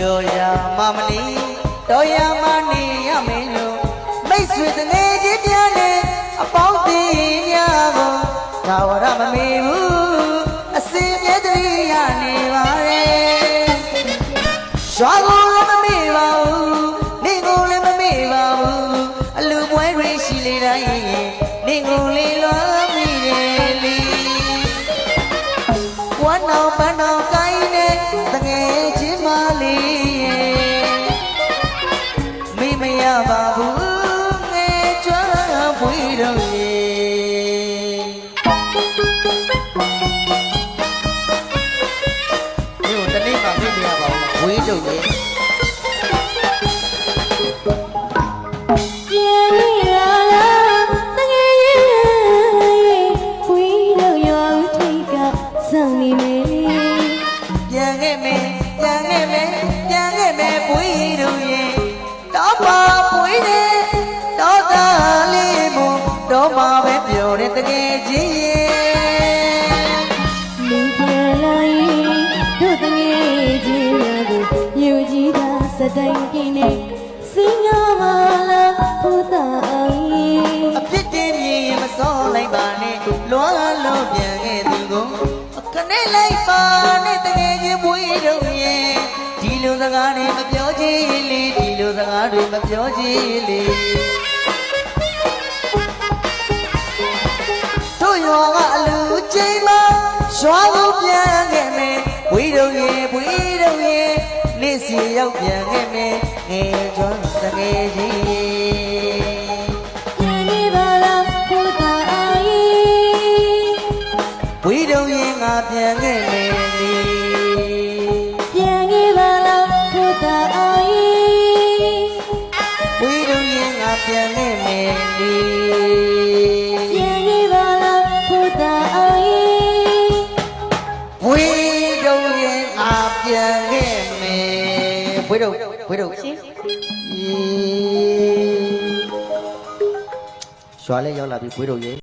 ပြောရမမနီတော်ရမနေရမင်းလို့မိတ်ဆွေတငယ်ချင်းများနဲ့အပေါင်းအသင်းများကိုဒါဝရမမေဘူးအစင်မြဲတည်းရနေပါရဲ့ရွာကိုလည်းမမေ့ပါဘူးနေကိုလည်းမမေ့ပါဘူးအလူပွဲတွေရှိလေတိုင်းနေကိုလေးလွမ်းမိတယ်လေဝမ်းတော်ပန်းတော်ကိုင်းနဲ့တငယ်ချင်းမလေးမိမရပါဘူးငယ်ကျွမ်းပွေတော်ရေဒီကိုတနေ့မှမိမရပါဘူးဝေးတော်ရေတော့မှာပဲပြောတဲ့တကယ်ကြီးရဲ့လူပြန်လာရင်တို့တငယ်ချင်းများကိုယူကြည်သာစတိုင်းပြင်းနေစင်ငါမလာဘုသာအောင်အဖြစ်တင်မြင်မစောလိုက်ပါနဲ့လွမ်းလို့ပြန်ခဲ့သူကိုခနဲ့လိုက်ပါနဲ့တကယ်ချင်းပွေးတော့ရဲ့ဒီလိုစကားတွေမပြောချင်လေဒီလိုစကားတွေမပြောချင်လေရွာကအလူချိန်မှာရွာကိုပြန်ခဲ့မယ်ဝီတို့ရေဝီတို့ရေနေ့စီရောက်ပြန်ခဲ့မယ်ငယ်ကျွမ်းတကယ်ကြီးပြန်နေပါလားဘုရားအေးဝီတို့ရေငါပြန်ခဲ့မယ်လေပြန်နေပါလားဘုရားအေးဝီတို့ရေငါပြန်ခဲ့မယ်လေဝေးတော့ရင်ငါပြန်ခဲ့မယ်ဝေးတော့ရှင်ရွာလဲရောက်လာပြီဝေးတော့ရေ